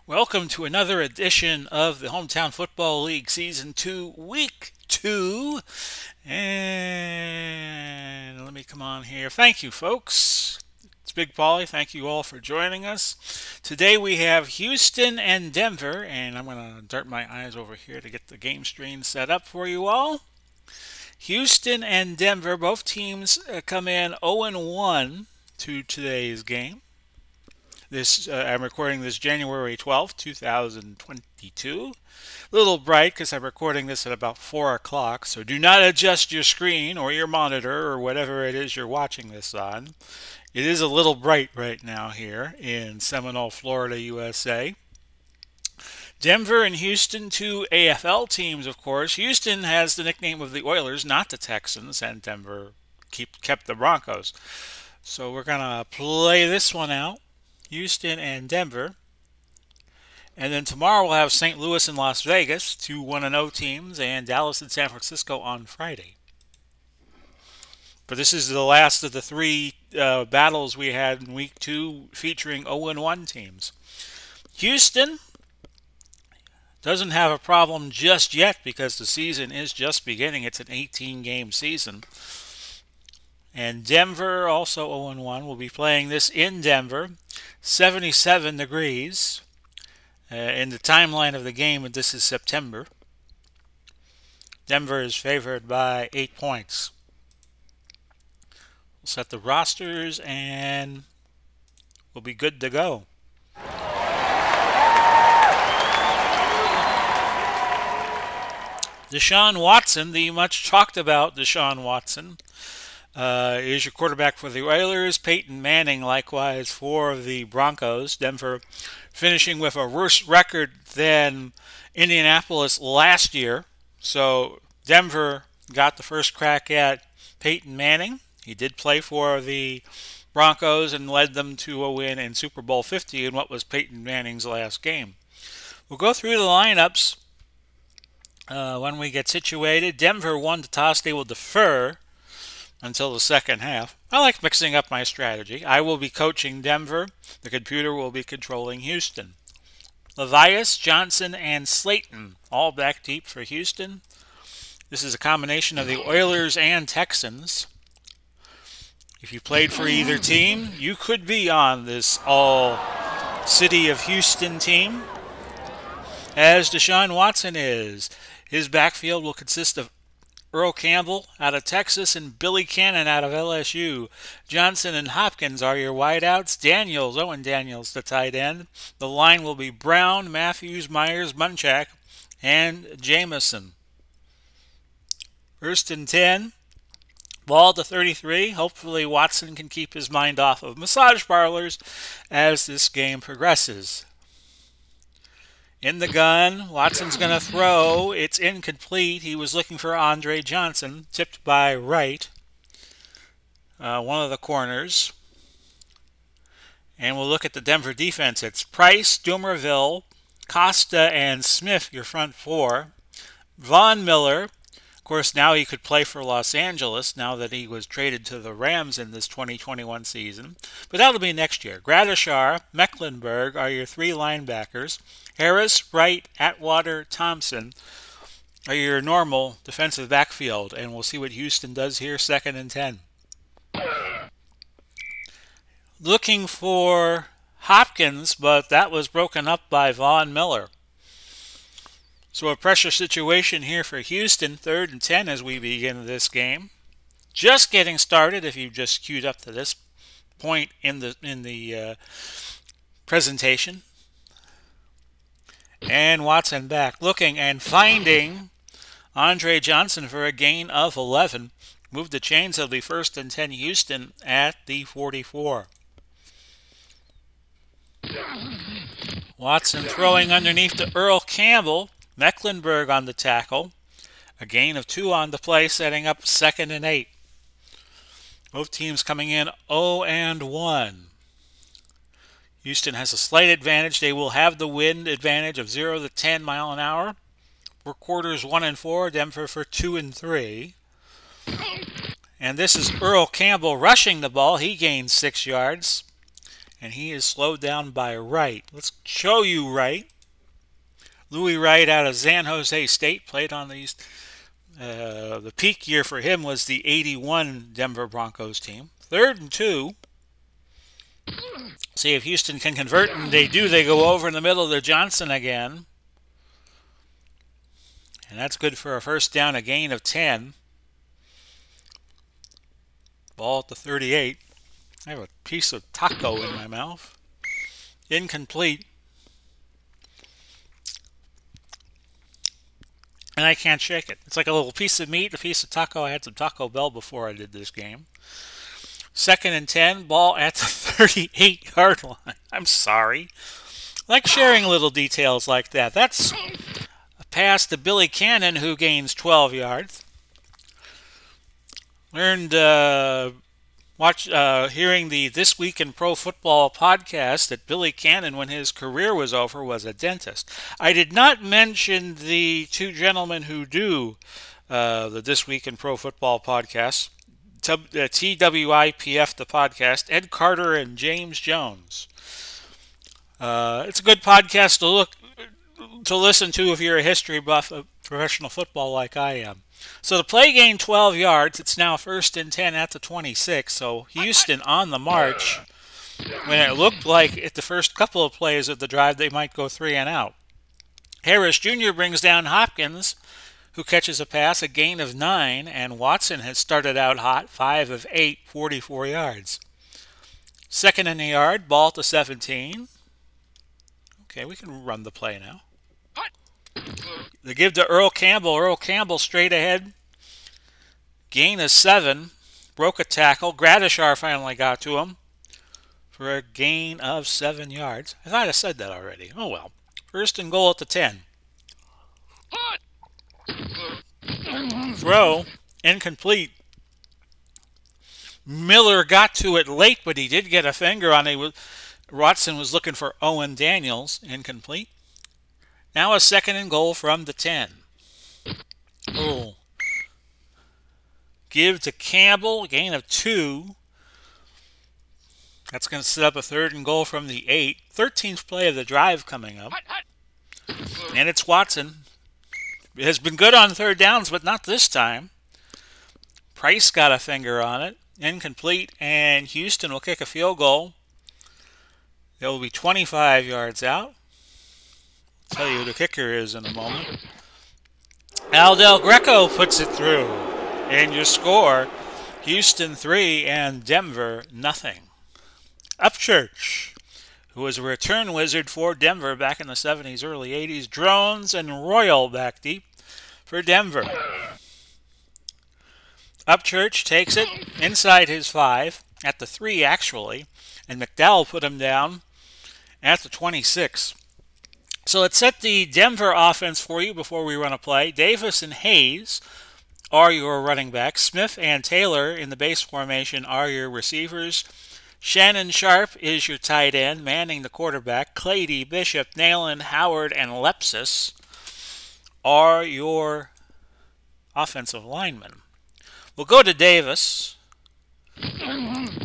Welcome to another edition of the Hometown Football League Season 2, Week 2. And let me come on here. Thank you, folks. It's Big Paulie. Thank you all for joining us. Today we have Houston and Denver, and I'm going to dart my eyes over here to get the game screen set up for you all. Houston and Denver, both teams come in 0-1 to today's game. I'm recording this January 12th, 2022. A little bright because I'm recording this at about 4 o'clock, so do not adjust your screen or your monitor or whatever it is you're watching this on. It is a little bright right now here in Seminole, Florida, USA. Denver and Houston, two AFL teams, of course. Houston has the nickname of the Oilers, not the Texans, and Denver kept the Broncos. So we're going to play this one out. Houston and Denver. And then tomorrow we'll have St. Louis and Las Vegas, two 1-0 teams, and Dallas and San Francisco on Friday. But this is the last of the three battles we had in Week 2 featuring 0-1 teams. Houston doesn't have a problem just yet because the season is just beginning. It's an 18-game season. And Denver, also 0-1, will be playing this in Denver. 77 degrees in the timeline of the game, and this is September. Denver is favored by 8 points. We'll set the rosters and we'll be good to go. Deshaun Watson, the much talked about Deshaun Watson, is your quarterback for the Oilers. Peyton Manning, likewise, for the Broncos. Denver finishing with a worse record than Indianapolis last year. So Denver got the first crack at Peyton Manning. He did play for the Broncos and led them to a win in Super Bowl 50 in what was Peyton Manning's last game. We'll go through the lineups when we get situated. Denver won the toss. They will defer until the second half. I like mixing up my strategy. I will be coaching Denver. The computer will be controlling Houston. Levias, Johnson, and Slayton all back deep for Houston. This is a combination of the Oilers and Texans. If you played for either team, you could be on this all-city of Houston team, as Deshaun Watson is. His backfield will consist of Earl Campbell out of Texas and Billy Cannon out of LSU. Johnson and Hopkins are your wideouts. Owen Daniels, the tight end. The line will be Brown, Matthews, Myers, Munchak, and Jameson. First and 10. Ball to 33. Hopefully Watson can keep his mind off of massage parlors as this game progresses. In the gun, Watson's going to throw. It's incomplete. He was looking for Andre Johnson, tipped by Wright, one of the corners. And we'll look at the Denver defense. It's Price, Dumerville, Costa, and Smith, your front four. Von Miller, of course, now he could play for Los Angeles now that he was traded to the Rams in this 2021 season. But that'll be next year. Gradishar, Mecklenburg are your three linebackers. Harris, Wright, Atwater, Thompson are your normal defensive backfield. And we'll see what Houston does here, 2nd and 10. Looking for Hopkins, but that was broken up by Von Miller. So a pressure situation here for Houston, 3rd and 10 as we begin this game. Just getting started if you just queued up to this point in the presentation. And Watson back, looking and finding Andre Johnson for a gain of 11. Move the chains. It'll be 1st and 10 Houston at the 44. Watson throwing underneath to Earl Campbell. Mecklenburg on the tackle. A gain of 2 on the play, setting up 2nd and 8. Both teams coming in 0-1. Houston has a slight advantage. They will have the wind advantage of 0 to 10 mile an hour. For quarters 1 and 4, Denver for 2 and 3. And this is Earl Campbell rushing the ball. He gains 6 yards. and he is slowed down by Wright. Let's show you Wright. Louis Wright out of San Jose State played on these. The peak year for him was the '81 Denver Broncos team. 3rd and 2. See if Houston can convert, and they do. They go over in the middle to Johnson again. And that's good for a first down, a gain of 10. Ball at the 38. I have a piece of taco in my mouth. Incomplete. And I can't shake it. It's like a little piece of meat, a piece of taco. I had some Taco Bell before I did this game. 2nd and 10, ball at the 38-yard line. I'm sorry. I like sharing little details like that. That's a pass to Billy Cannon, who gains 12 yards. Learned, hearing the This Week in Pro Football podcast that Billy Cannon, when his career was over, was a dentist. I did not mention the two gentlemen who do the This Week in Pro Football podcast. TWIPF, the podcast, Ed Carter and James Jones. It's a good podcast to listen to if you're a history buff of professional football like I am. So the play gained 12 yards. It's now 1st and 10 at the 26. So Houston on the march when it looked like at the first couple of plays of the drive they might go 3 and out. Harris Jr. brings down Hopkins, who catches a pass, a gain of 9, and Watson has started out hot, 5 of 8, 44 yards. 2nd and a yard, ball to 17. Okay, we can run the play now. They give to Earl Campbell. Earl Campbell straight ahead. Gain of 7. Broke a tackle. Gradishar finally got to him for a gain of 7 yards. I thought I said that already. Oh well. 1st and goal at the 10. Throw. Incomplete. Miller got to it late, but he did get a finger on it. Watson was looking for Owen Daniels. Incomplete. Now a 2nd and goal from the 10. Oh. Give to Campbell, gain of 2. That's going to set up a 3rd and goal from the 8. 13th play of the drive coming up. And it's Watson. It has been good on 3rd downs, but not this time. Price got a finger on it. Incomplete, and Houston will kick a field goal. It will be 25 yards out. I'll tell you who the kicker is in a moment. Al Del Greco puts it through. And your score, Houston 3 and Denver nothing. Upchurch, who was a return wizard for Denver back in the 70s, early 80s. Drones and Royal back deep for Denver. Upchurch takes it inside his 5, at the 3 actually, and McDowell put him down at the 26. So let's set the Denver offense for you before we run a play. Davis and Hayes are your running backs. Smith and Taylor in the base formation are your receivers. Shannon Sharp is your tight end, Manning the quarterback. Clady, Bishop, Nalen, Howard, and Lepsis are your offensive linemen. We'll go to Davis,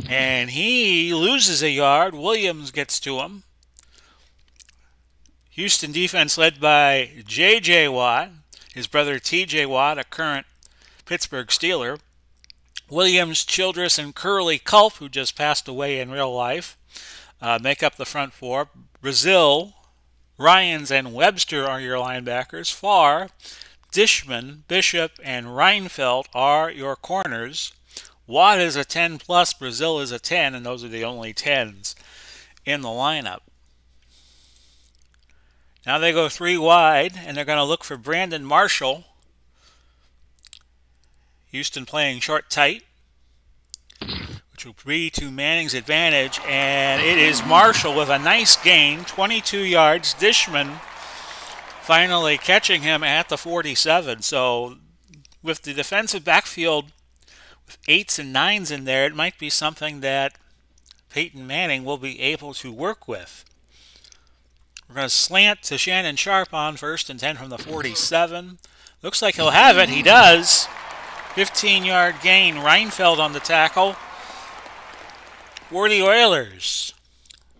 and he loses a yard. Williams gets to him. Houston defense led by J.J. Watt, his brother T.J. Watt, a current Pittsburgh Steeler. Williams, Childress, and Curly Culp, who just passed away in real life, make up the front 4. Brazil, Ryans, and Webster are your linebackers. Farr, Dishman, Bishop, and Reinfeldt are your corners. Watt is a 10+, Brazil is a 10, and those are the only 10s in the lineup. Now they go 3 wide, and they're going to look for Brandon Marshall. Houston playing short tight, which will be to Manning's advantage, and it is Marshall with a nice gain, 22 yards. Dishman finally catching him at the 47. So with the defensive backfield with 8s and 9s in there, it might be something that Peyton Manning will be able to work with. We're going to slant to Shannon Sharp on 1st and 10 from the 47. Looks like he'll have it. He does. 15-yard gain. Reinfeldt on the tackle for the Oilers.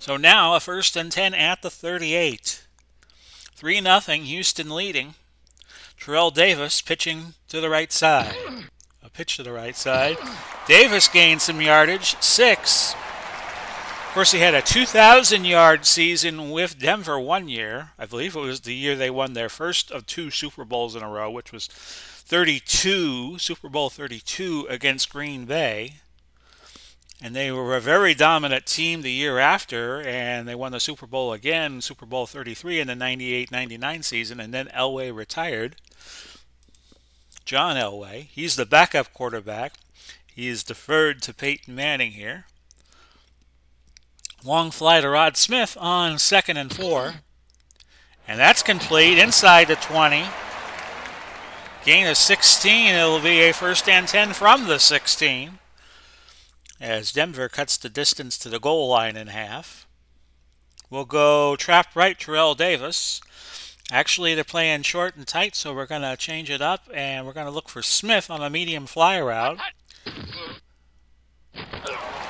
So now a 1st and 10 at the 38. 3-0, Houston leading. Terrell Davis pitching to the right side. A pitch to the right side. Davis gained some yardage, 6. Of course, he had a 2,000-yard season with Denver one year. I believe it was the year they won their first of 2 Super Bowls in a row, which was Super Bowl 32 against Green Bay. And they were a very dominant team the year after, and they won the Super Bowl again, Super Bowl 33 in the 98-99 season, and then Elway retired. John Elway. He's the backup quarterback. He is deferred to Peyton Manning here. Long fly to Rod Smith on 2nd and 4. And that's complete inside the 20. Gain of 16. It'll be a 1st and 10 from the 16. As Denver cuts the distance to the goal line in half. We'll go trap right, Terrell Davis. Actually, they're playing short and tight, so we're going to change it up, and we're going to look for Smith on a medium fly route.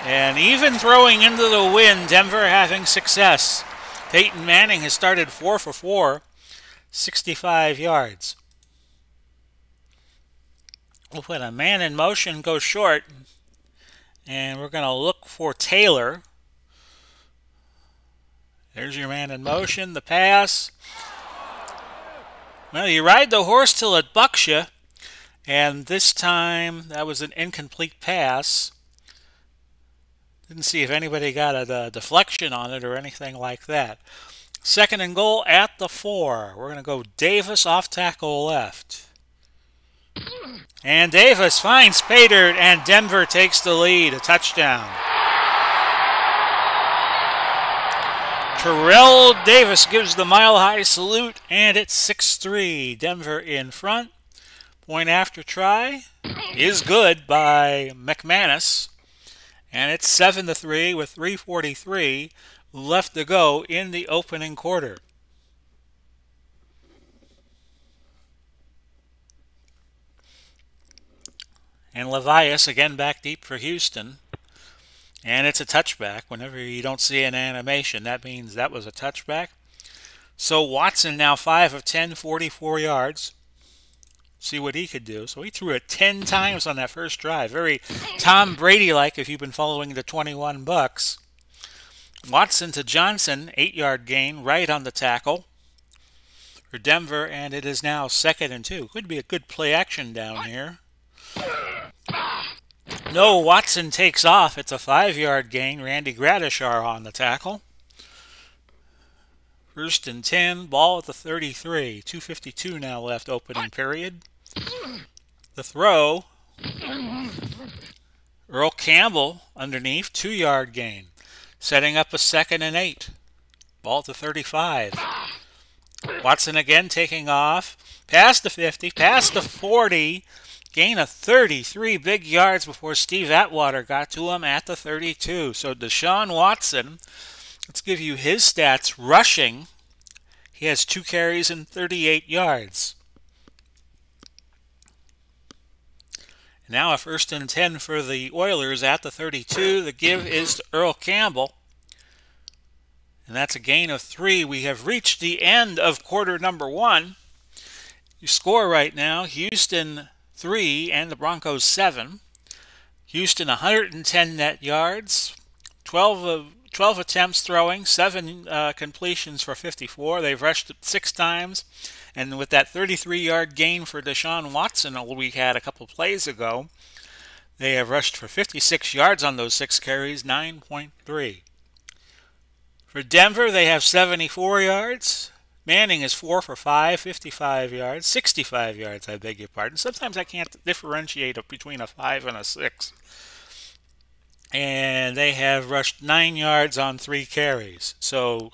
And even throwing into the wind, Denver having success. Peyton Manning has started 4 for 4, 65 yards. We'll put a man in motion, go short. And we're going to look for Taylor. There's your man in motion, the pass. Well, you ride the horse till it bucks you. And this time, that was an incomplete pass. Didn't see if anybody got a deflection on it or anything like that. 2nd and goal at the 4. We're going to go Davis off tackle left. And Davis finds Paydirt, and Denver takes the lead, a touchdown. Terrell Davis gives the mile-high salute, and it's 6-3. Denver in front. Point after try is good by McManus. And it's 7-3 with 3:43 left to go in the opening quarter. And Levias again back deep for Houston. And it's a touchback. Whenever you don't see an animation, that means that was a touchback. So Watson now 5 of 10, 44 yards. See what he could do. So he threw it 10 times on that first drive. Very Tom Brady-like if you've been following the 21 Bucks. Watson to Johnson, 8-yard gain right on the tackle for Denver, and it is now 2nd and 2. Could be a good play action down here. No, Watson takes off. It's a 5-yard gain. Randy Gradishar on the tackle. 1st and 10, ball at the 33. 2:52 now left opening period. The throw. Earl Campbell underneath, 2-yard gain. Setting up a 2nd and 8. Ball at the 35. Watson again taking off. Past the 50, past the 40. Gain of 33 big yards before Steve Atwater got to him at the 32. So Deshaun Watson, let's give you his stats. Rushing, he has 2 carries and 38 yards. Now a 1st and 10 for the Oilers at the 32. The give is to Earl Campbell. And that's a gain of 3. We have reached the end of quarter number 1. You score right now, Houston 3 and the Broncos 7. Houston 110 net yards, 12 attempts throwing, 7 completions for 54. They've rushed it 6 times. And with that 33-yard gain for Deshaun Watson we had a couple plays ago, they have rushed for 56 yards on those 6 carries, 9.3. For Denver, they have 74 yards. Manning is 4 for 5, 55 yards, 65 yards, I beg your pardon. Sometimes I can't differentiate between a 5 and a 6. And they have rushed 9 yards on 3 carries. So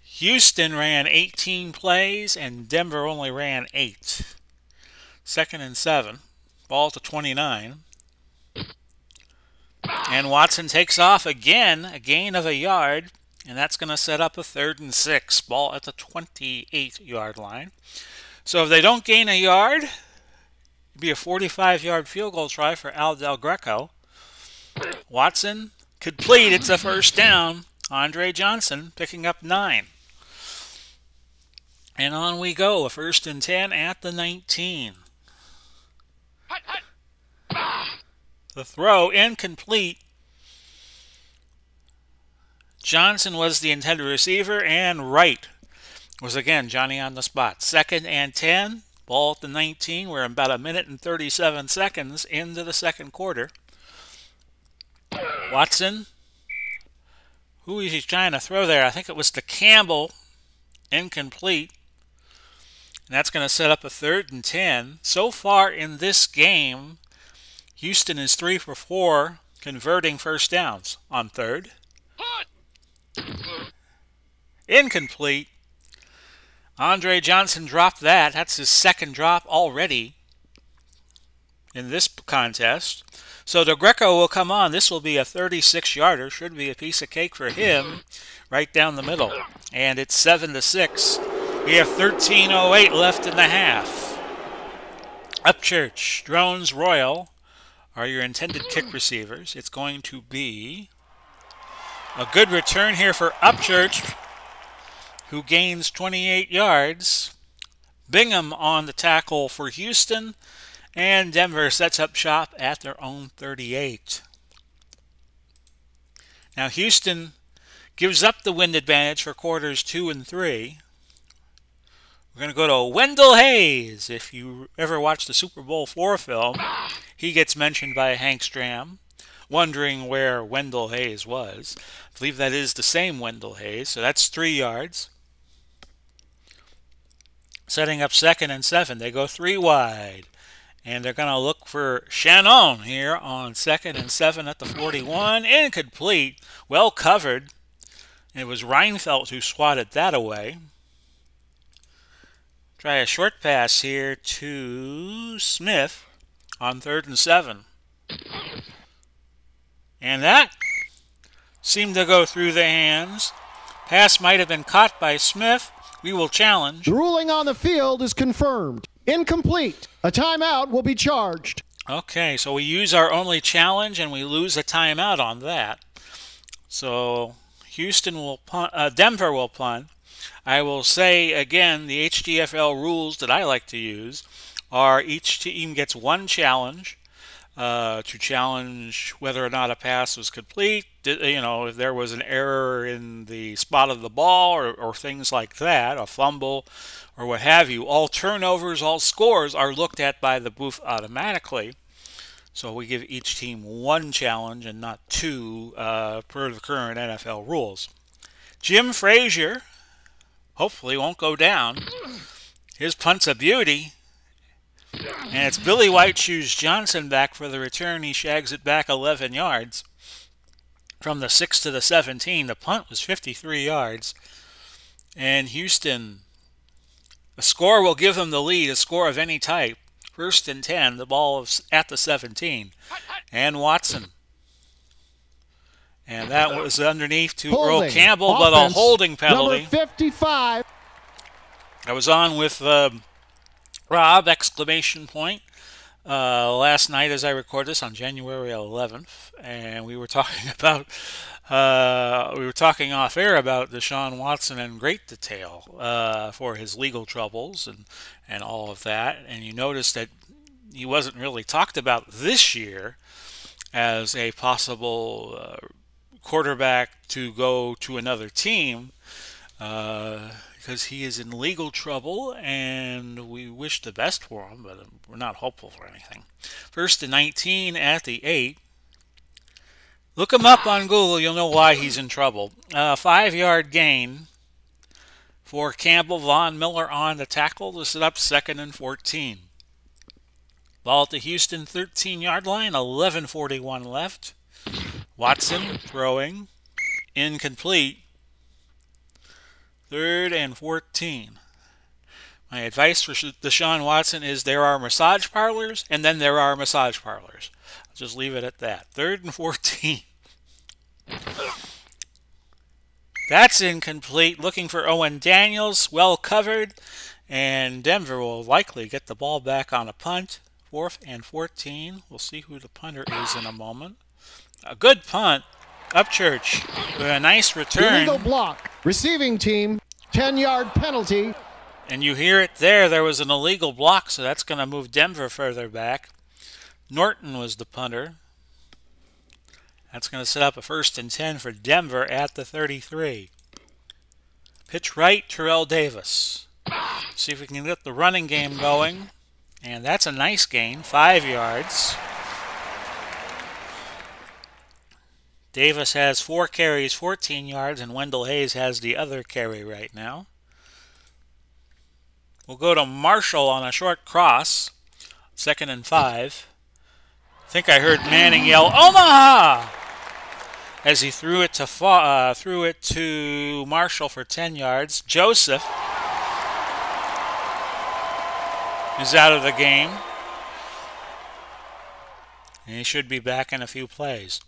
Houston ran 18 plays and Denver only ran 8. 2nd and 7. Ball to 29. And Watson takes off again, a gain of a yard. And that's going to set up a 3rd and 6. Ball at the 28-yard line. So if they don't gain a yard, it'd be a 45-yard field goal try for Al Del Greco. Watson complete. It's a 1st down Andre Johnson picking up 9. And on we go, a 1st and 10 at the 19. The throw incomplete. Johnson was the intended receiver, and Wright was again Johnny on the spot. 2nd and 10, ball at the 19. We're about a minute and 37 seconds into the second quarter. Watson, who is he trying to throw there? I think it was to Campbell, incomplete. And that's going to set up a 3rd and 10. So far in this game, Houston is 3 for 4, converting first downs on 3rd. Incomplete. Andre Johnson dropped that. That's his 2nd drop already in this contest. So DeGreco will come on. This will be a 36-yarder. Should be a piece of cake for him right down the middle. And it's 7-6. We have 13:08 left in the half. Upchurch, Drones, Royal are your intended kick receivers. It's going to be a good return here for Upchurch, who gains 28 yards. Bingham on the tackle for Houston, and Denver sets up shop at their own 38. Now Houston gives up the wind advantage for quarters 2 and 3. We're going to go to Wendell Hayes. If you ever watched the Super Bowl IV film, he gets mentioned by Hank Stram, wondering where Wendell Hayes was. I believe that is the same Wendell Hayes, so that's 3 yards. Setting up 2nd and 7. They go 3 wide. And they're going to look for Shannon here on 2nd and 7 at the 41. Incomplete. Well covered. It was Reinfeldt who swatted that away. Try a short pass here to Smith on 3rd and 7. And that seemed to go through the hands. Pass might have been caught by Smith. We will challenge. The ruling on the field is confirmed. Incomplete. A timeout will be charged. Okay, so we use our only challenge and we lose a timeout on that. So Houston will punt, Denver will punt. I will say again, the HTFL rules that I like to use are each team gets 1 challenge to challenge whether or not a pass was complete. You know, if there was an error in the spot of the ball or things like that, a fumble or what have you. All turnovers, all scores are looked at by the booth automatically. So we give each team 1 challenge and not 2 per the current NFL rules. Jim Frazier hopefully won't go down. His punt's a beauty. And it's Billy White Shoes Johnson back for the return. He shags it back 11 yards. From the 6 to the 17, the punt was 53 yards. And Houston, a score will give them the lead, a score of any type. 1st and 10, the ball is at the 17. And Watson. And that was underneath to Earl Campbell, but a holding penalty. Number 55. I was on with Rob, exclamation point, last night as I record this on January 11th, and we were talking about off air about Deshaun Watson in great detail for his legal troubles and all of that. And you notice that he wasn't really talked about this year as a possible quarterback to go to another team because he is in legal trouble, and we wish the best for him, but we're not hopeful for anything. 1st and 19 at the 8. Look him up on Google. You'll know why he's in trouble. 5-yard gain for Campbell. Von Miller on the tackle to set up 2nd and 14. Ball at the Houston 13-yard line. 11:41 left. Watson throwing. Incomplete. 3rd and 14. My advice for Deshaun Watson is there are massage parlors, and then there are massage parlors. I'll just leave it at that. 3rd and 14. That's incomplete. Looking for Owen Daniels. Well covered. And Denver will likely get the ball back on a punt. 4th and 14. We'll see who the punter is in a moment. A good punt. Upchurch with a nice return. Illegal block. Receiving team, 10-yard penalty. And you hear it there. There was an illegal block, so that's going to move Denver further back. Norton was the punter. That's going to set up a 1st and 10 for Denver at the 33. Pitch right, Terrell Davis. See if we can get the running game going. And that's a nice gain, 5 yards. Davis has 4 carries, 14 yards, and Wendell Hayes has the other carry right now. We'll go to Marshall on a short cross, 2nd and 5. I think I heard Manning yell, "Omaha!" as he threw it to Marshall for 10 yards. Joseph is out of the game, and he should be back in a few plays.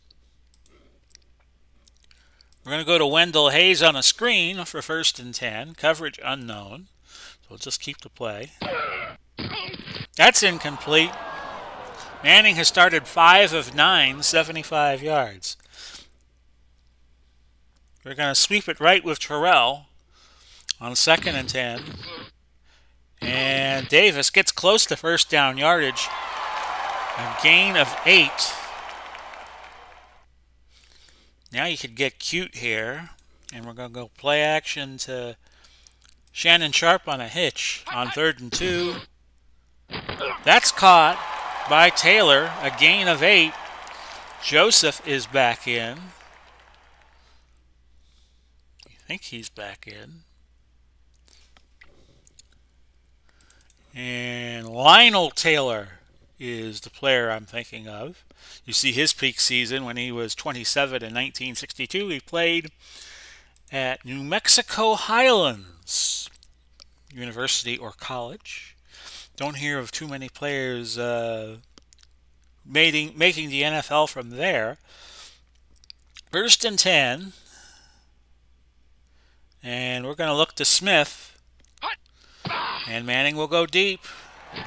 We're going to go to Wendell Hayes on a screen for 1st and 10. Coverage unknown. So we'll just keep the play. That's incomplete. Manning has started 5 of 9, 75 yards. We're going to sweep it right with Terrell on 2nd and 10. And Davis gets close to 1st down yardage. A gain of 8. Now you could get cute here. And we're going to go play action to Shannon Sharp on a hitch on 3rd and 2. That's caught by Taylor. A gain of 8. Joseph is back in. I think he's back in. And Lionel Taylor is the player I'm thinking of. You see his peak season when he was 27 in 1962. He played at New Mexico Highlands University or college. Don't hear of too many players making the NFL from there. 1st and 10. And we're going to look to Smith. And Manning will go deep.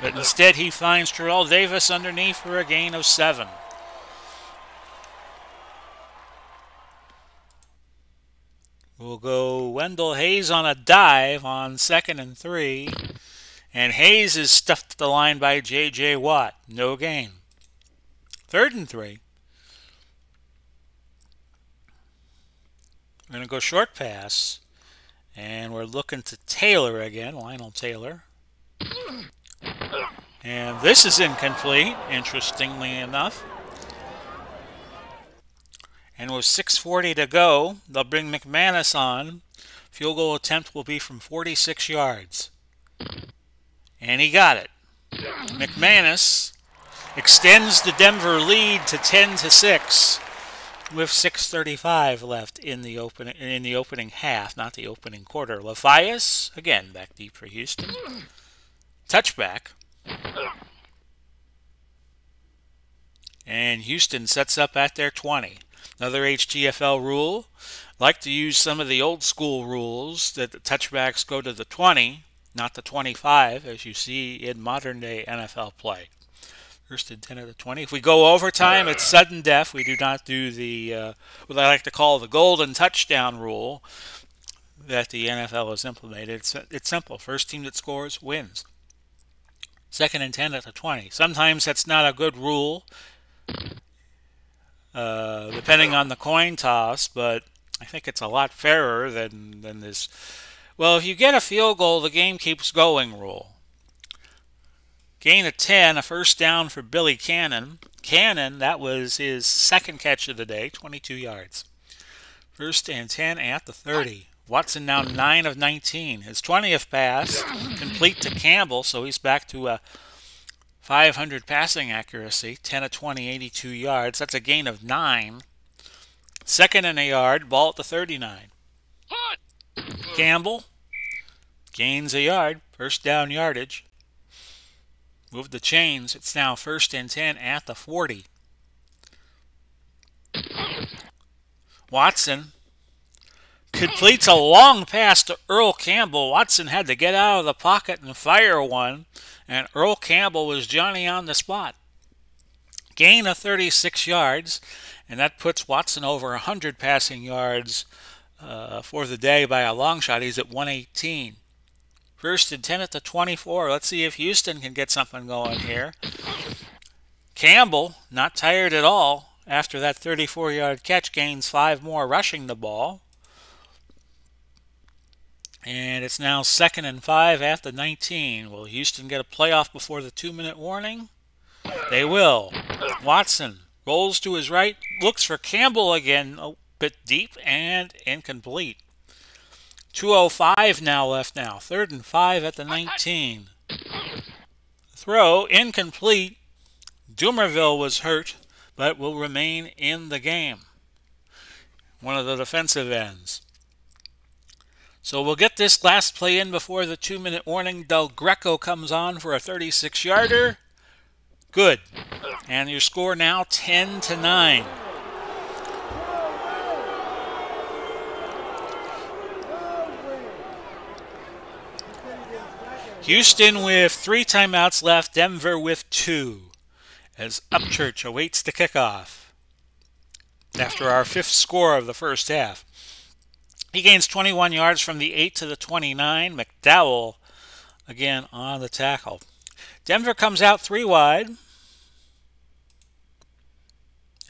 But instead he finds Terrell Davis underneath for a gain of 7. We'll go Wendell Hayes on a dive on 2nd and 3. And Hayes is stuffed at the line by J.J. Watt. No gain. 3rd and 3. We're going to go short pass. And we're looking to Taylor again, Lionel Taylor. And this is incomplete, interestingly enough. And with 6:40 to go, they'll bring McManus on. Field goal attempt will be from 46 yards. And he got it. McManus extends the Denver lead to 10-6 with 6:35 left in the opening half, not the opening quarter. Levias, again, back deep for Houston. Touchback. And Houston sets up at their 20. Another HTFL rule. Like to use some of the old school rules that the touchbacks go to the 20, not the 25, as you see in modern day NFL play. 1st and 10 at the 20. If we go overtime, it's sudden death. We do not do the what I like to call the golden touchdown rule that the NFL has implemented. It's simple. First team that scores wins. 2nd and 10 at the 20. Sometimes that's not a good rule, depending on the coin toss, but I think it's a lot fairer than this. Well, if you get a field goal, the game keeps going rule. Gain of 10, a 1st down for Billy Cannon. Cannon, that was his 2nd catch of the day, 22 yards. 1st and 10 at the 30. Watson now 9 of 19. His 20th pass complete to Campbell, so he's back to a 500 passing accuracy. 10 of 20, 82 yards. That's a gain of 9. 2nd and a yard, ball at the 39. Campbell gains a yard, 1st down yardage. Move the chains. It's now 1st and 10 at the 40. Watson completes a long pass to Earl Campbell. Watson had to get out of the pocket and fire one, and Earl Campbell was Johnny on the spot. Gain of 36 yards, and that puts Watson over 100 passing yards for the day by a long shot. He's at 118. First and 10 at the 24. Let's see if Houston can get something going here. Campbell, not tired at all after that 34-yard catch, gains 5 more rushing the ball. And it's now 2nd and 5 at the 19. Will Houston get a playoff before the 2-minute warning? They will. Watson rolls to his right, looks for Campbell again, a bit deep and incomplete. 2:05 now left now. 3rd and 5 at the 19. Throw incomplete. Dumerville was hurt, but will remain in the game. One of the defensive ends. So we'll get this last play in before the 2-minute warning. Del Greco comes on for a 36-yarder. Good. And your score now 10-9. Houston with 3 timeouts left, Denver with 2, as Upchurch awaits the kickoff after our 5th score of the first half. He gains 21 yards from the 8 to the 29. McDowell again on the tackle. Denver comes out 3 wide.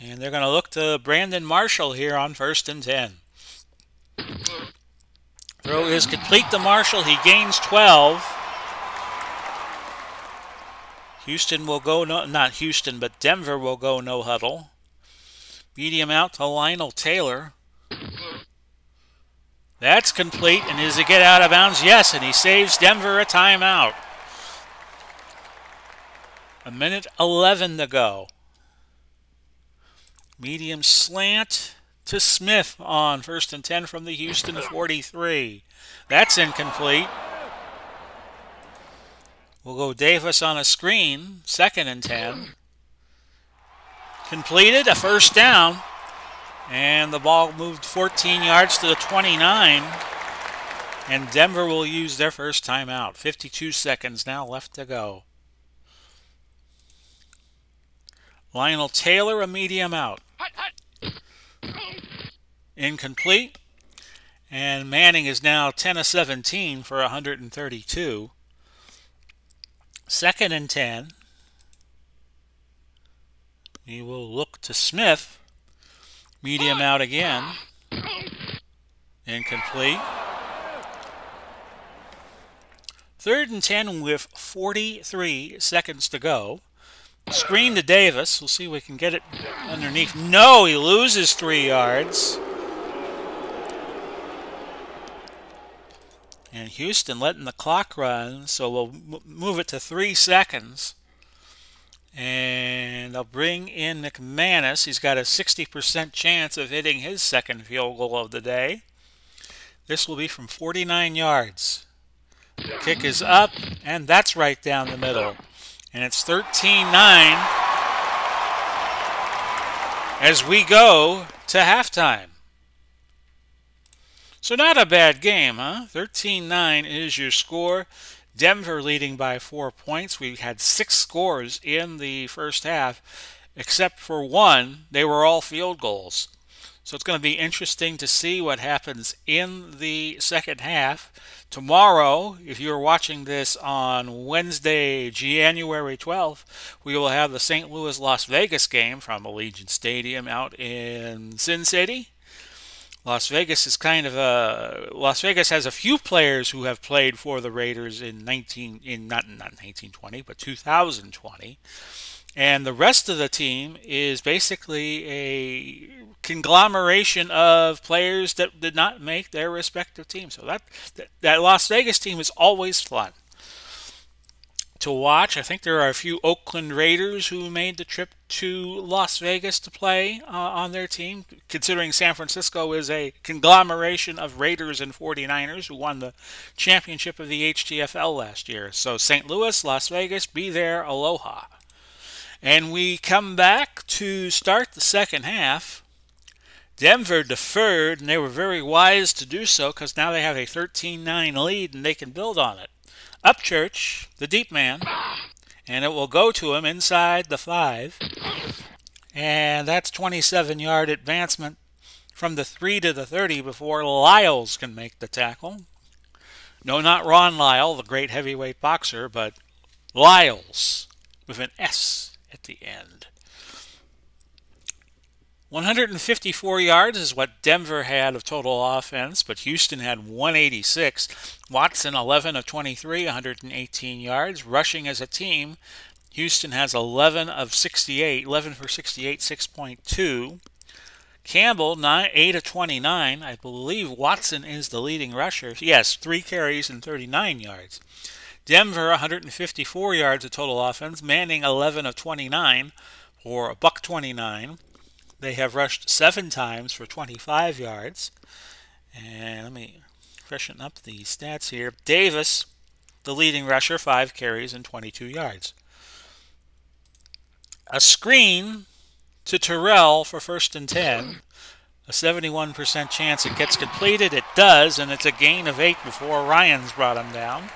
And they're going to look to Brandon Marshall here on 1st and 10. Throw is complete to Marshall. He gains 12. Houston will go, not Houston, but Denver will go no huddle. Medium out to Lionel Taylor. That's complete, and does it get out of bounds? Yes, and he saves Denver a timeout. 1:11 to go. Medium slant to Smith on 1st and 10 from the Houston 43. That's incomplete. We'll go Davis on a screen, 2nd and 10. Completed, a 1st down. And the ball moved 14 yards to the 29. And Denver will use their first timeout. 52 seconds now left to go. Lionel Taylor, a medium out. Incomplete. And Manning is now 10 of 17 for 132. 2nd and 10. He will look to Smith. Medium out again. Incomplete. 3rd and 10 with 43 seconds to go. Screen to Davis. We'll see if we can get it underneath. No, he loses 3 yards. And Houston letting the clock run, so we'll move it to 3 seconds. And they'll bring in McManus. He's got a 60% chance of hitting his 2nd field goal of the day. This will be from 49 yards. The kick is up, and that's right down the middle. And it's 13-9 as we go to halftime. So not a bad game, huh? 13-9 is your score. Denver leading by 4 points. We had 6 scores in the first half, except for 1. They were all field goals. So it's going to be interesting to see what happens in the second half. Tomorrow, if you're watching this on Wednesday, January 12th, we will have the St. Louis-Las Vegas game from Allegiant Stadium out in Sin City. Las Vegas has a few players who have played for the Raiders in not 1920, but 2020. And the rest of the team is basically a conglomeration of players that did not make their respective teams. So that Las Vegas team is always fun to watch. I think there are a few Oakland Raiders who made the trip to Las Vegas to play on their team, considering San Francisco is a conglomeration of Raiders and 49ers who won the championship of the HTFL last year. So St. Louis, Las Vegas, be there, aloha. And we come back to start the second half. Denver deferred, and they were very wise to do so because now they have a 13-9 lead and they can build on it. Upchurch, the deep man, and it will go to him inside the 5. And that's 27-yard advancement from the 3 to the 30 before Lyles can make the tackle. No, not Ron Lyle, the great heavyweight boxer, but Lyles with an S at the end. 154 yards is what Denver had of total offense, but Houston had 186. Watson 11 of 23, 118 yards. Rushing as a team, Houston has 11 of 68, 11 for 68, 6.2. Campbell 8 of 29. I believe Watson is the leading rusher. Yes, 3 carries and 39 yards. Denver 154 yards of total offense. Manning 11 of 29 for $129. They have rushed 7 times for 25 yards. And let me freshen up the stats here. Davis, the leading rusher, 5 carries and 22 yards. A screen to Terrell for 1st and 10. A 71% chance it gets completed. It does, and it's a gain of 8 before Ryans brought him down.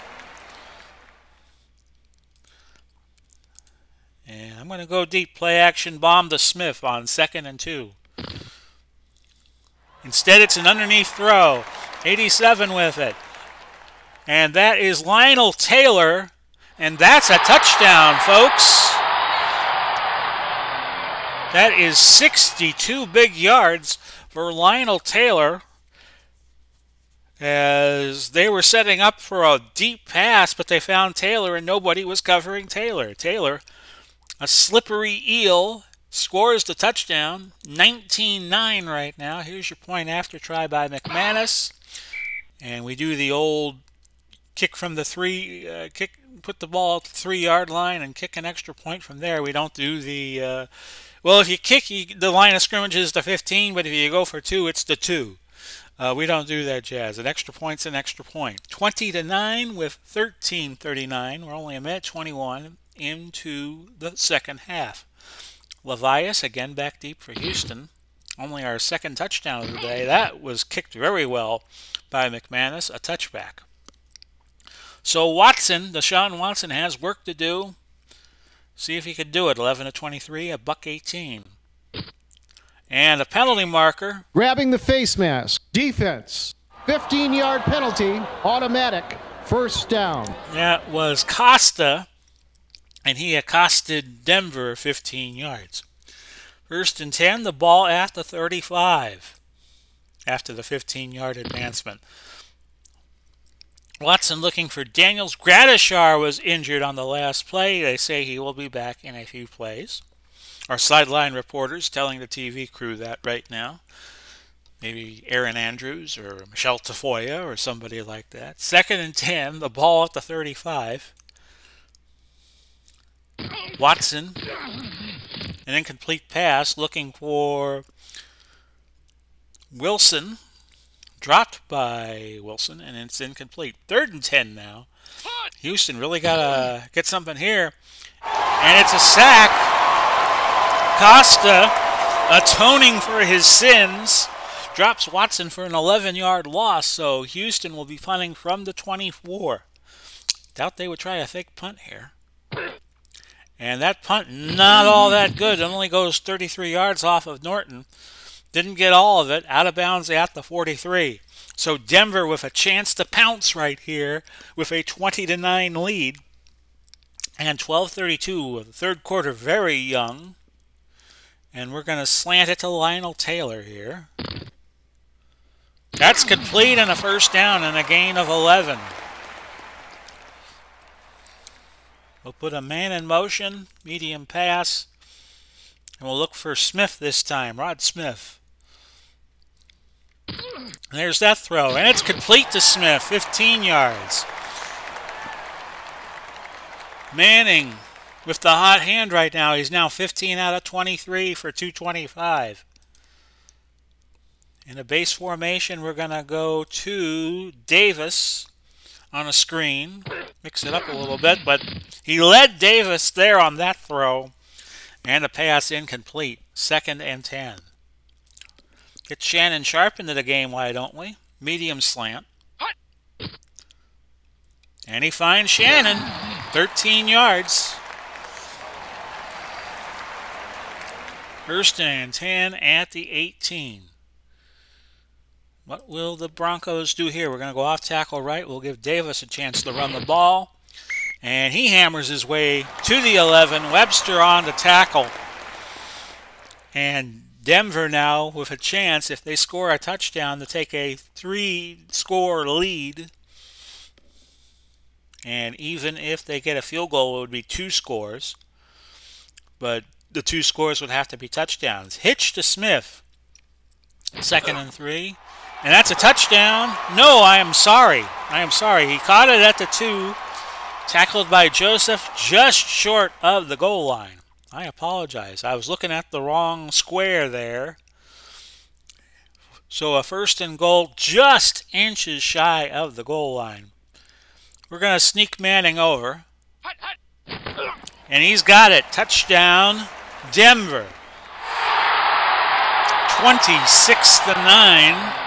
And I'm going to go deep. Play action bomb to Smith on 2nd and 2. Instead, it's an underneath throw. 87 with it. And that is Lionel Taylor. And that's a touchdown, folks. That is 62 big yards for Lionel Taylor, as they were setting up for a deep pass, but they found Taylor and nobody was covering Taylor. Taylor, a slippery eel, scores the touchdown. 19-9 right now. Here's your point after try by McManus. And we do the old kick from the 3, put the ball at the 3-yard line and kick an extra point from there. We don't do the, well, if you kick, the line of scrimmage is the 15, but if you go for 2, it's the 2. We don't do that jazz. An extra point's an extra point. 20-9 with 13:39. We're only a minute 21 into the second half. Levias again back deep for Houston. Only our 2nd touchdown of the day. That was kicked very well by McManus, a touchback. So Watson, Deshaun Watson, has work to do. See if he could do it. 11 of 23, a $118. And a penalty marker. Grabbing the face mask. Defense. 15-yard penalty. Automatic. 1st down. That was Costa, and he accosted Denver 15 yards. 1st and 10, the ball at the 35 after the 15-yard advancement. Watson looking for Daniels. Gradishar was injured on the last play. They say he will be back in a few plays. Our sideline reporters telling the TV crew that right now. Maybe Aaron Andrews or Michelle Tafoya or somebody like that. 2nd and 10, the ball at the 35. Watson, an incomplete pass, looking for Wilson. Dropped by Wilson, and it's incomplete. 3rd and 10 now. Houston really got to get something here. And it's a sack. Costa, atoning for his sins, drops Watson for an 11-yard loss. So Houston will be punting from the 24. Doubt they would try a fake punt here. And that punt, not all that good. It only goes 33 yards off of Norton. Didn't get all of it. Out of bounds at the 43. So Denver with a chance to pounce right here with a 20-9 lead. And 12:32 of the 3rd quarter, very young. And we're going to slant it to Lionel Taylor here. That's complete and a 1st down and a gain of 11. We'll put a man in motion, medium pass. And we'll look for Smith this time, Rod Smith. And there's that throw, and it's complete to Smith, 15 yards. Manning with the hot hand right now. He's now 15 out of 23 for 225. In a base formation, we're going to go to Davis on a screen. Mix it up a little bit, but he led Davis there on that throw. And a pass incomplete. 2nd and 10. Get Shannon Sharp into the game, why don't we? Medium slant. And he finds Shannon. 13 yards. First and 10 at the 18. What will the Broncos do here? We're going to go off tackle right. We'll give Davis a chance to run the ball. And he hammers his way to the 11. Webster on to tackle. And Denver now with a chance, if they score a touchdown, to take a 3-score lead. And even if they get a field goal, it would be 2 scores. But the 2 scores would have to be touchdowns. Hitch to Smith. 2nd and 3. And that's a touchdown. No, I am sorry. He caught it at the 2. Tackled by Joseph just short of the goal line. I apologize. I was looking at the wrong square there. So a 1st and goal just inches shy of the goal line. We're going to sneak Manning over. And he's got it. Touchdown, Denver. 26-9.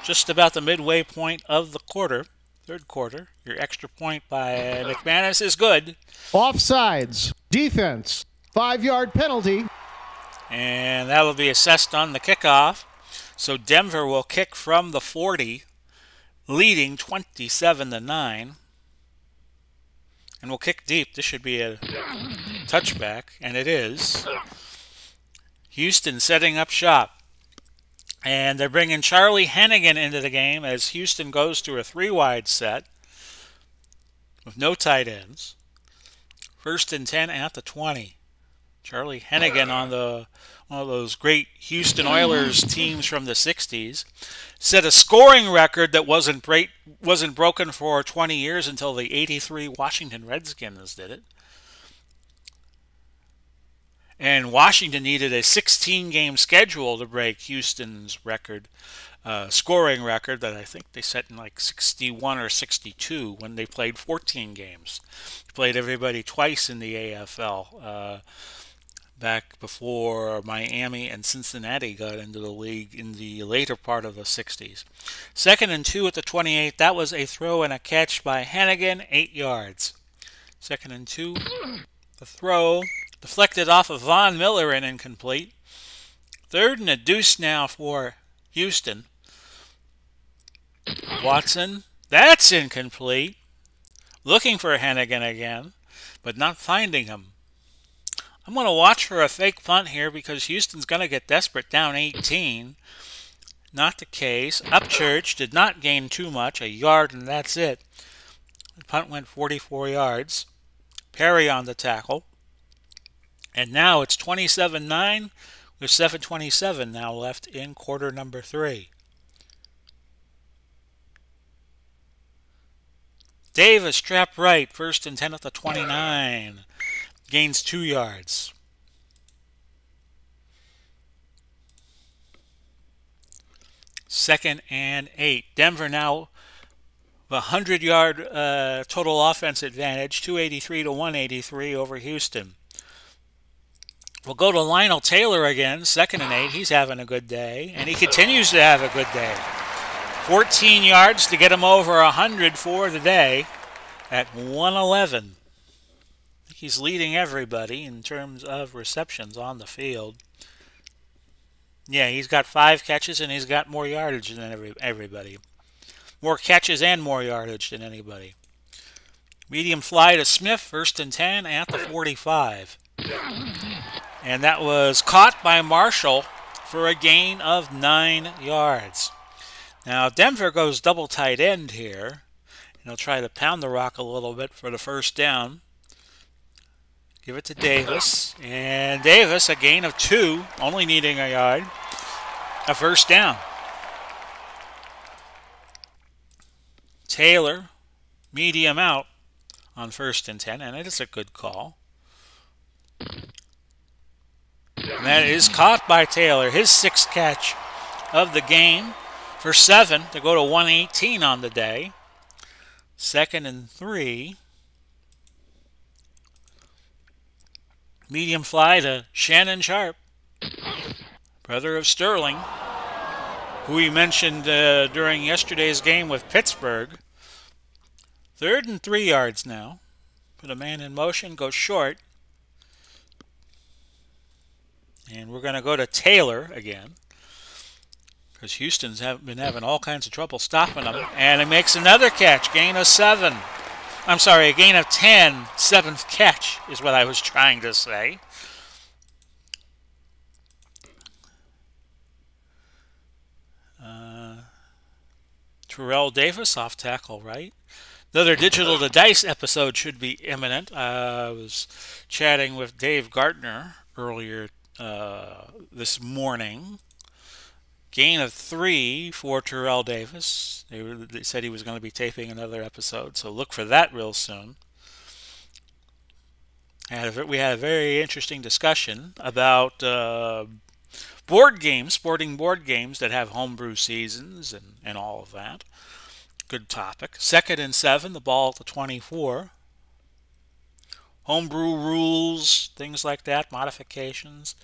Just about the midway point of the quarter. 3rd quarter. Your extra point by McManus is good. Offsides. Defense. 5-yard penalty. And that will be assessed on the kickoff. So Denver will kick from the 40, leading 27-9. And we'll kick deep. This should be a touchback, and it is. Houston setting up shop. And they're bringing Charlie Hennigan into the game as Houston goes to a 3-wide set with no tight ends. 1st and 10 at the 20. Charlie Hennigan on one of those great Houston Oilers teams from the 60s. Set a scoring record that wasn't broken for 20 years until the 83 Washington Redskins did it. And Washington needed a 16-game schedule to break Houston's record, scoring record that I think they set in like 61 or 62 when they played 14 games. They played everybody twice in the AFL back before Miami and Cincinnati got into the league in the later part of the 60s. 2nd and 2 at the 28. That was a throw and a catch by Hennigan, 8 yards. 2nd and 2. The throw deflected off of Von Miller and incomplete. 3rd and a deuce now for Houston. Watson, that's incomplete. Looking for Hennigan again, but not finding him. I'm going to watch for a fake punt here because Houston's going to get desperate down 18. Not the case. Upchurch did not gain too much, a yard, and that's it. The punt went 44 yards. Perry on the tackle. And now it's 27-9 with 7:27 now left in quarter number 3. Davis, trap right, 1st and 10 at the 29. Gains 2 yards. Second and 8. Denver now a 100-yard total offense advantage, 283 to 183 over Houston. We'll go to Lionel Taylor again, 2nd and 8. He's having a good day, and he continues to have a good day. 14 yards to get him over 100 for the day at 111. He's leading everybody in terms of receptions on the field. Yeah, he's got 5 catches, and he's got more yardage than everybody. More catches and more yardage than anybody. Medium fly to Smith, 1st and 10 at the 45. And that was caught by Marshall for a gain of 9 yards. Now, Denver goes double tight end here. And he'll try to pound the rock a little bit for the 1st down. Give it to Davis. And Davis, a gain of 2, only needing a yard. A 1st down. Taylor, medium out on 1st and 10, and it is a good call. And that is caught by Taylor, his 6th catch of the game for 7 to go to 118 on the day. 2nd and 3. Medium fly to Shannon Sharp, brother of Sterling, who we mentioned during yesterday's game with Pittsburgh. 3rd and 3 yards now. Put a man in motion, goes short. And we're going to go to Taylor again, because Houston's been having all kinds of trouble stopping him. And he makes another catch, gain of 7. I'm sorry, a gain of 10, 7th catch is what I was trying to say. Terrell Davis off tackle right. Another Digital to Dice episode should be imminent. I was chatting with Dave Gardner earlier this morning. Gain of 3 for Terrell Davis. They said he was going to be taping another episode, so look for that real soon. We had a very interesting discussion about sporting board games that have homebrew seasons and all of that. Good topic. 2nd and 7, the ball at the 24. Homebrew rules, things like that, modifications.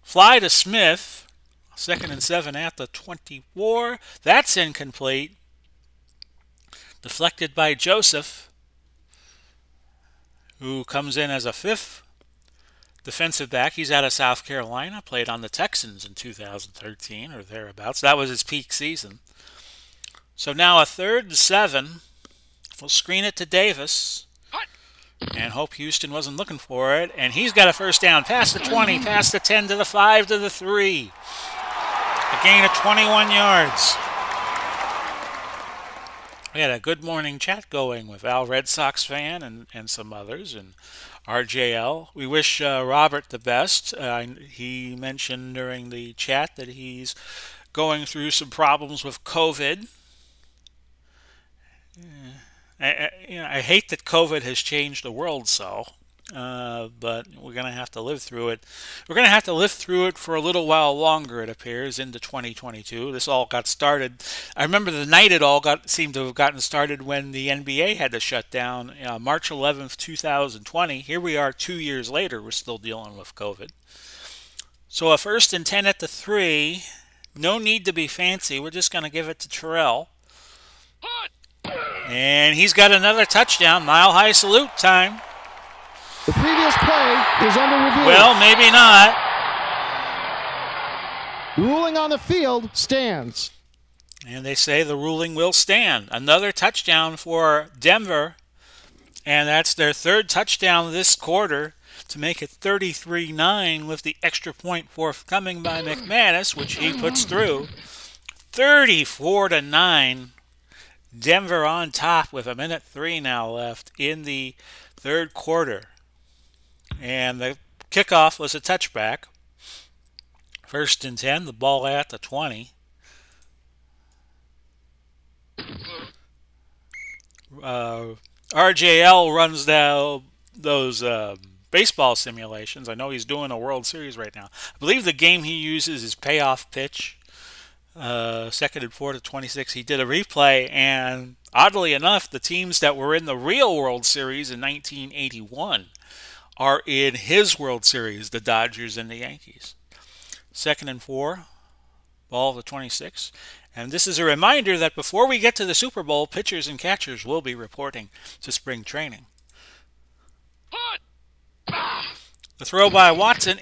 Fly to Smith, 2nd and 7 at the 24. That's incomplete. Deflected by Joseph, who comes in as a 5th defensive back. He's out of South Carolina, played on the Texans in 2013 or thereabouts. That was his peak season. So now a 3rd and 7. We'll screen it to Davis and hope Houston wasn't looking for it. And he's got a first down. Past the 20, past the 10 to the 5 to the 3. A gain of 21 yards. We had a good morning chat going with Al Red Sox fan and some others and RJL. We wish Robert the best. He mentioned during the chat that he's going through some problems with COVID. I hate that COVID has changed the world so, but we're going to have to live through it. We're going to have to live through it for a little while longer, it appears, into 2022. This all got started. I remember the night it all seemed to have gotten started when the NBA had to shut down, March 11th, 2020. Here we are 2 years later. We're still dealing with COVID. So a 1st and 10 at the 3. No need to be fancy. We're just going to give it to Terrell. And he's got another touchdown. Mile high salute time. The previous play is under review. Well, maybe not. Ruling on the field stands. And they say the ruling will stand. Another touchdown for Denver. And that's their 3rd touchdown this quarter to make it 33-9 with the extra point forthcoming by McManus, which he puts through. 34-9. Denver on top with 1:03 now left in the 3rd quarter. And the kickoff was a touchback. 1st and 10, the ball at the 20. RJL runs down those baseball simulations. I know he's doing a World Series right now. I believe the game he uses is payoff pitch. 2nd and 4 to 26. He did a replay, and oddly enough, the teams that were in the real World Series in 1981 are in his World Series, the Dodgers and the Yankees. 2nd and 4, ball to 26. And this is a reminder that before we get to the Super Bowl, pitchers and catchers will be reporting to spring training. The throw by Watson,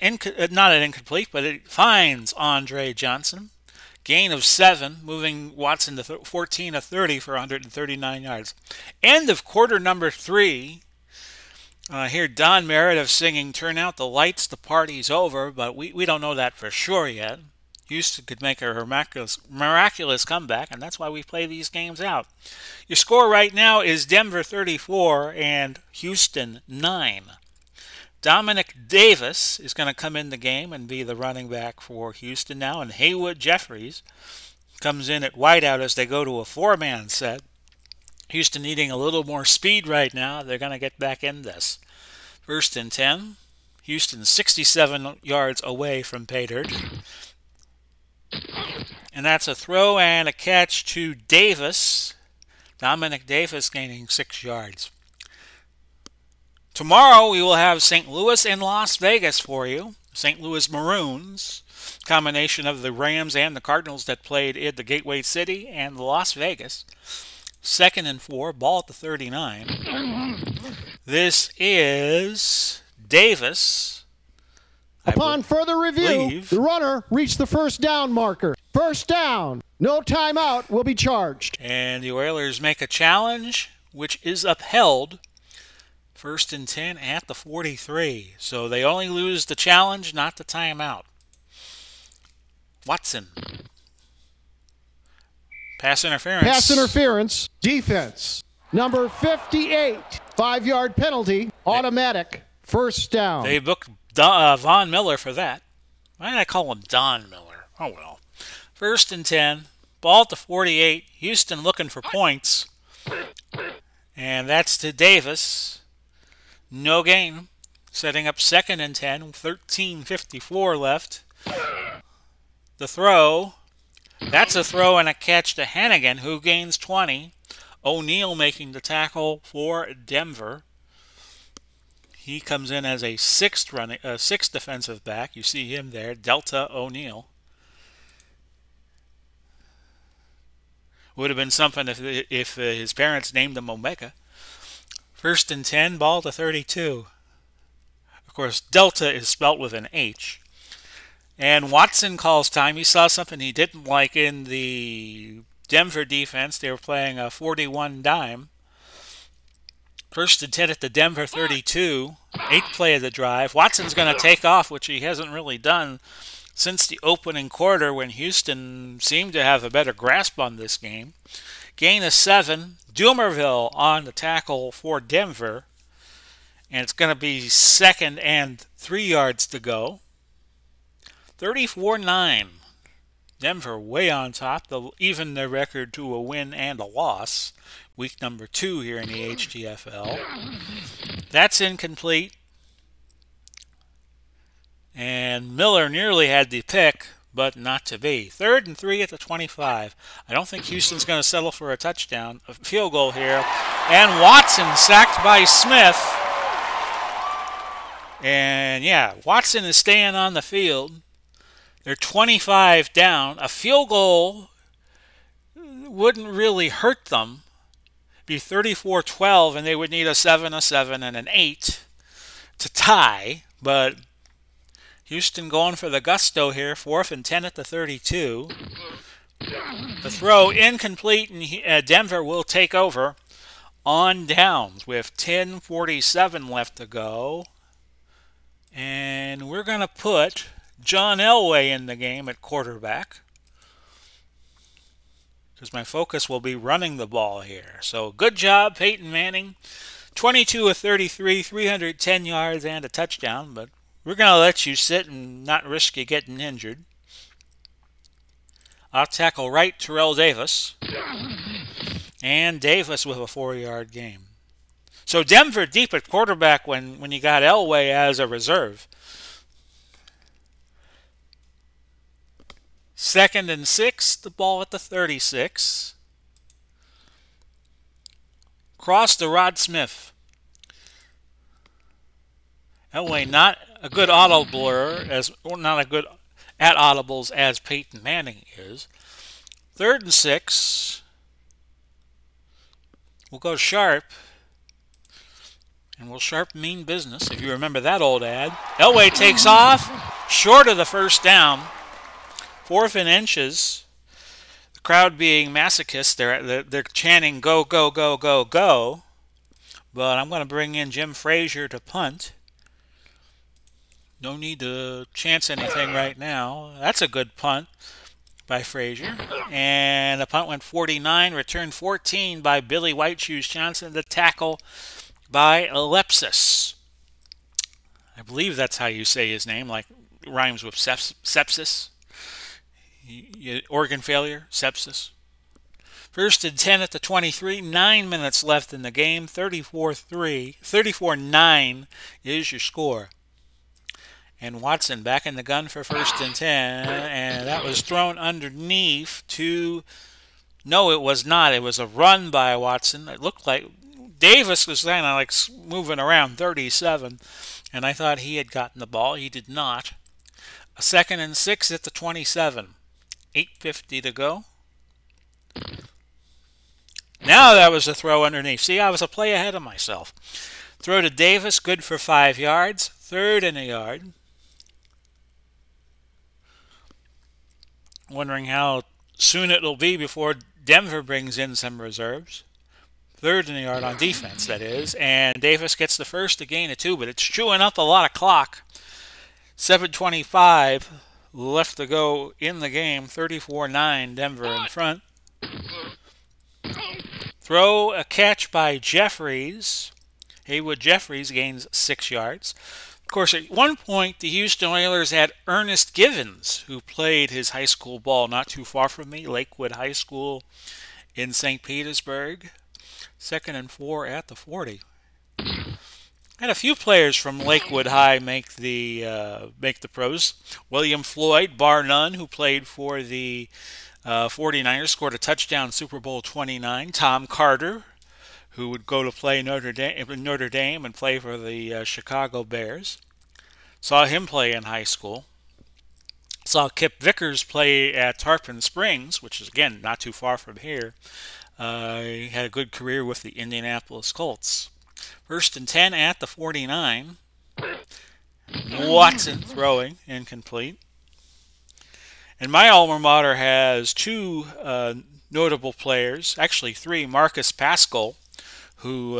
not an incomplete, but it finds Andre Johnson. Gain of 7, moving Watson to 14 of 30 for 139 yards. End of quarter number 3. Here Don Meredith singing, "Turn out the lights, the party's over," but we don't know that for sure yet. Houston could make a miraculous comeback, and that's why we play these games out. Your score right now is Denver 34 and Houston 9. Dominic Davis is going to come in the game and be the running back for Houston now, and Haywood Jeffries comes in at wideout as they go to a 4-man set. Houston needing a little more speed right now. They're going to get back in this. 1st and 10. Houston 67 yards away from pay dirt. And that's a throw and a catch to Davis. Dominic Davis gaining 6 yards. Tomorrow we will have St. Louis and Las Vegas for you. St. Louis Maroons, combination of the Rams and the Cardinals that played at the Gateway City and Las Vegas. 2nd and 4, ball at the 39. This is Davis Upon further review, the runner reached the first down marker. First down. No timeout will be charged. And the Oilers make a challenge, which is upheld. 1st and 10 at the 43. So they only lose the challenge, not the timeout. Watson. Pass interference. Pass interference. Defense. Number 58. 5-yard penalty. Automatic. First down. They booked Von Miller for that. Why did I call him Don Miller? Oh well. 1st and 10. Ball at the 48. Houston looking for points. And that's to Davis. No gain. Setting up 2nd and 10. 13:54 left. The throw. That's a throw and a catch to Hannigan, who gains 20. O'Neal making the tackle for Denver. He comes in as a sixth defensive back. You see him there, Delta O'Neal. Would have been something if his parents named him Omega. 1st and 10, ball to 32. Of course, Delta is spelt with an H. And Watson calls time. He saw something he didn't like in the Denver defense. They were playing a 41 dime. 1st and 10 at the Denver 32. 8th play of the drive. Watson's going to take off, which he hasn't really done since the opening quarter when Houston seemed to have a better grasp on this game. Gain of 7. Dumerville on the tackle for Denver. And it's going to be 2nd and 3 yards to go. 34-9. Denver way on top. They'll even their record to a win and a loss. Week number 2 here in the HTFL. That's incomplete. And Miller nearly had the pick, but not to be. 3rd and 3 at the 25. I don't think Houston's going to settle for a touchdown. A field goal here. And Watson sacked by Smith. And yeah, Watson is staying on the field. They're 25 down. A field goal wouldn't really hurt them. It'd be 34-12, and they would need a 7, and an 8 to tie. But Houston going for the gusto here. 4th and 10 at the 32. The throw incomplete, and Denver will take over on downs with 10:47 left to go. And we're going to put John Elway in the game at quarterback, because my focus will be running the ball here. So good job, Peyton Manning. 22 of 33, 310 yards and a touchdown, but we're going to let you sit and not risk you getting injured. I'll tackle right, Terrell Davis. And Davis with a 4-yard gain. So Denver deep at quarterback when you got Elway as a reserve. 2nd and 6, the ball at the 36. Cross to Rod Smith. Elway not a good not a good at audibles as Peyton Manning is. 3rd and 6. We'll go sharp. And we'll sharp mean business, if you remember that old ad. Elway takes off, short of the first down. 4th and inches. The crowd being masochists, they're chanting, go, go, go, go, go. But I'm going to bring in Jim Frazier to punt. No need to chance anything right now. That's a good punt by Frazier. And the punt went 49, returned 14 by Billy White Shoes Johnson. The tackle by Lepsis. I believe that's how you say his name, like it rhymes with sepsis. Organ failure, sepsis. 1st and 10 at the 23, 9 minutes left in the game. 34-9 is your score. And Watson back in the gun for 1st and 10, and that was thrown underneath to... No, it was not. It was a run by Watson. It looked like Davis was kind of like moving around 37, and I thought he had gotten the ball. He did not. A 2nd and 6 at the 27. 8:50 to go. Now that was a throw underneath. See, I was a play ahead of myself. Throw to Davis, good for 5 yards. 3rd and a yard. Wondering how soon it'll be before Denver brings in some reserves. Third in the yard on defense, that is. And Davis gets the first to gain of 2, but it's chewing up a lot of clock. 7:25 left to go in the game. 34-9, Denver in front. Throw, a catch by Jeffries. Haywood Jeffries gains 6 yards. Of course, at one point, the Houston Oilers had Ernest Givens, who played his high school ball not too far from me, Lakewood High School in St. Petersburg. 2nd and 4 at the 40. Had a few players from Lakewood High make the pros. William Floyd, bar none, who played for the 49ers, scored a touchdown Super Bowl 29. Tom Carter, who would go to play Notre Dame and play for the Chicago Bears. Saw him play in high school. Saw Kip Vickers play at Tarpon Springs, which is, again, not too far from here. He had a good career with the Indianapolis Colts. 1st and 10 at the 49. Watson throwing, incomplete. And my alma mater has 2 notable players, actually 3. Marcus Pascal, who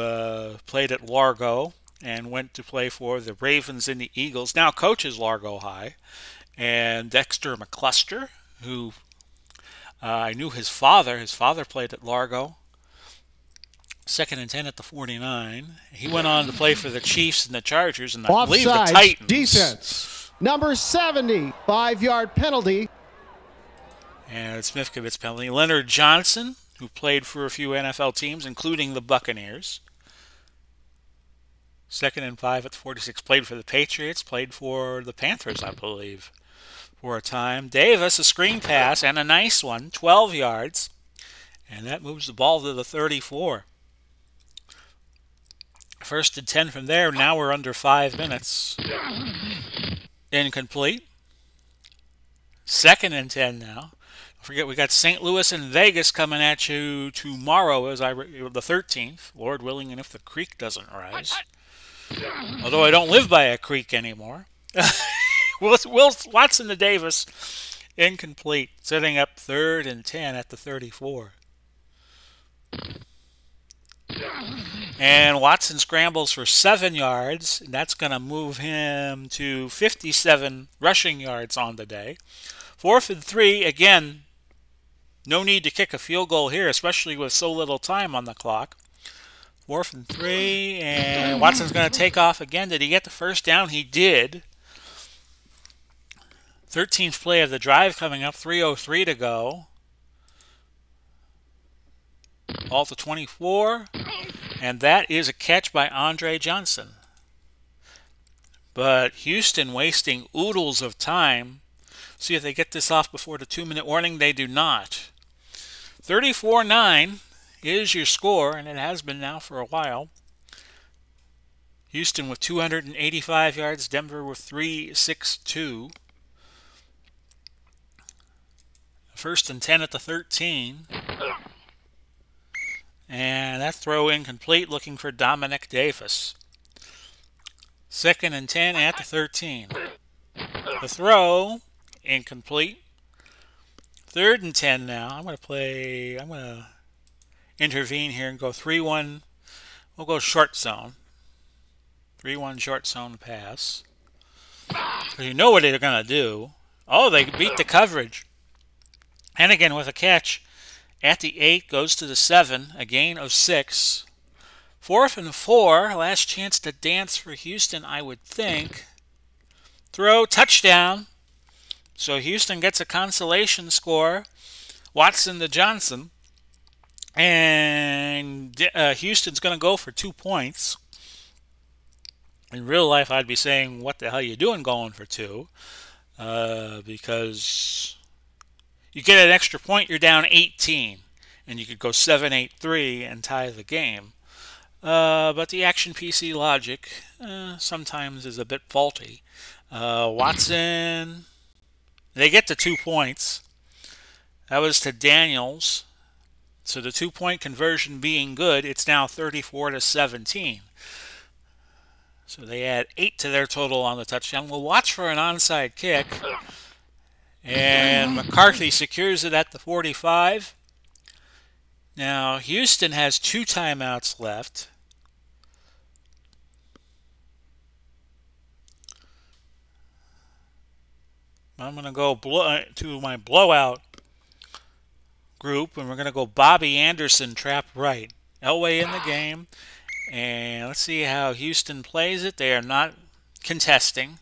played at Largo and went to play for the Ravens and the Eagles, now coaches Largo High. And Dexter McCluster, who I knew his father. His father played at Largo. 2nd and 10 at the 49. He went on to play for the Chiefs and the Chargers and I believe the Titans. Defense. Number 70, 5-yard penalty. And Smithkovitz penalty. Leonard Johnson, who played for a few NFL teams, including the Buccaneers. 2nd and 5 at the 46. Played for the Patriots. Played for the Panthers, I believe, for a time. Davis, a screen pass, and a nice one. 12 yards. And that moves the ball to the 34. 1st and 10 from there. Now we're under 5 minutes. Incomplete. 2nd and 10 now. Don't forget, we got St. Louis and Vegas coming at you tomorrow, the 13th. Lord willing, and if the creek doesn't rise. Although I don't live by a creek anymore. Watson to Davis. Incomplete. Setting up 3rd and 10 at the 34. And Watson scrambles for 7 yards. And that's going to move him to 57 rushing yards on the day. 4th and 3. Again, no need to kick a field goal here, especially with so little time on the clock. 4th and 3. And Watson's going to take off again. Did he get the first down? He did. 13th play of the drive coming up. 3:03 to go. Ball to 24. And that is a catch by Andre Johnson. But Houston wasting oodles of time. See if they get this off before the 2-minute warning. They do not. 34-9 is your score, and it has been now for a while. Houston with 285 yards. Denver with 362. 1st and 10 at the 13. And that throw incomplete, looking for Dominic Davis. 2nd and 10 at the 13. The throw, incomplete. 3rd and 10 now. I'm going to intervene here and go 3-1. We'll go short zone. 3-1 short zone pass. You know what they're going to do. Oh, they beat the coverage. Hennigan with a catch. At the 8, goes to the 7, a gain of 6. 4th and 4, last chance to dance for Houston, I would think. Throw, touchdown. So Houston gets a consolation score. Watson to Johnson. And Houston's going to go for 2 points. In real life, I'd be saying, what the hell you doing going for 2? Because you get an extra point, you're down 18. And you could go 7-8-3 and tie the game. But the Action PC logic sometimes is a bit faulty. Watson, they get the 2 points. That was to Daniels. So the 2-point conversion being good, it's now 34-17. So they add 8 to their total on the touchdown. We'll watch for an onside kick. And McCarthy secures it at the 45. Now, Houston has 2 timeouts left. I'm going to go to my blowout group, and we're going to go Bobby Anderson, trap right. Elway in the game. And let's see how Houston plays it. They are not contesting.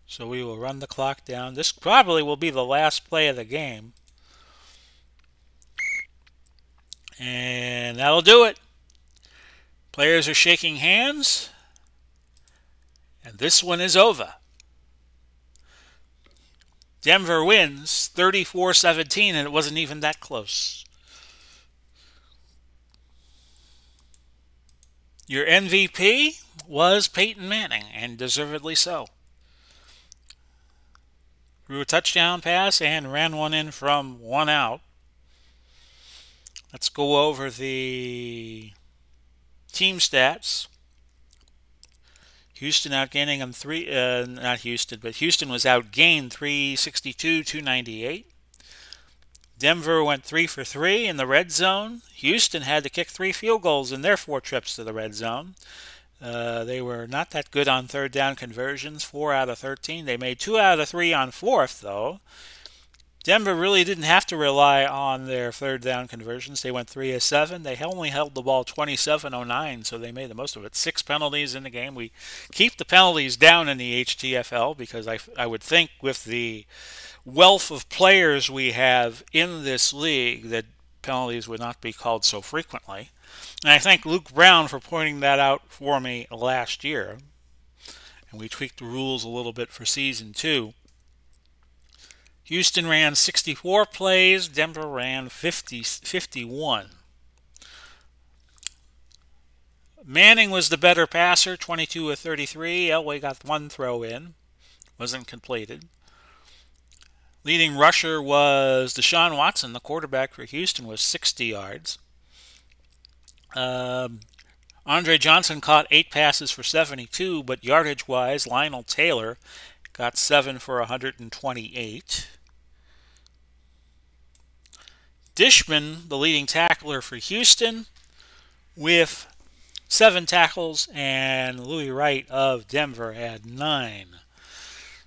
So we will run the clock down. This probably will be the last play of the game. And that'll do it. Players are shaking hands. And this one is over. Denver wins 34-17, and it wasn't even that close. Your MVP was Peyton Manning, and deservedly so. Threw a touchdown pass and ran one in from 1 out. Let's go over the team stats. Houston outgaining them not Houston, but Houston was outgained 362-298. Denver went 3 for 3 in the red zone. Houston had to kick 3 field goals in their 4 trips to the red zone. They were not that good on third down conversions, 4 out of 13. They made 2 out of 3 on fourth, though. Denver really didn't have to rely on their third down conversions. They went 3 of 7. They only held the ball 27-09, so they made the most of it. 6 penalties in the game. We keep the penalties down in the HTFL because I would think with the wealth of players we have in this league that penalties would not be called so frequently. And I thank Luke Brown for pointing that out for me last year. And we tweaked the rules a little bit for Season 2. Houston ran 64 plays. Denver ran 51. Manning was the better passer, 22 of 33. Elway got 1 throw in. Wasn't completed. Leading rusher was Deshaun Watson. The quarterback for Houston was 60 yards. Andre Johnson caught 8 passes for 72, but yardage-wise, Lionel Taylor got 7 for 128. Dishman, the leading tackler for Houston, with 7 tackles, and Louis Wright of Denver had 9.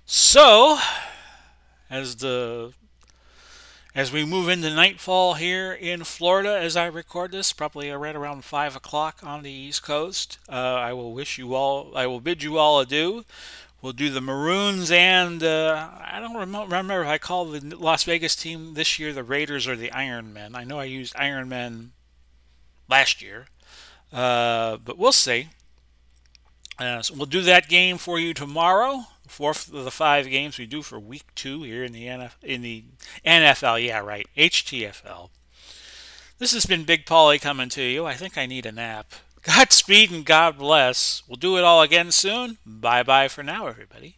So, as we move into nightfall here in Florida, as I record this, probably right around 5 o'clock on the East Coast, I will bid you all adieu. We'll do the Maroons and I don't remember if I called the Las Vegas team this year the Raiders or the Iron Men. I know I used Iron Men last year, but we'll see. So we'll do that game for you tomorrow. 4th of the 5 games we do for Week 2 here in the NFL. Yeah, right, HTFL. This has been Big Paulie coming to you. I think I need a nap. Godspeed and God bless. We'll do it all again soon. Bye-bye for now, everybody.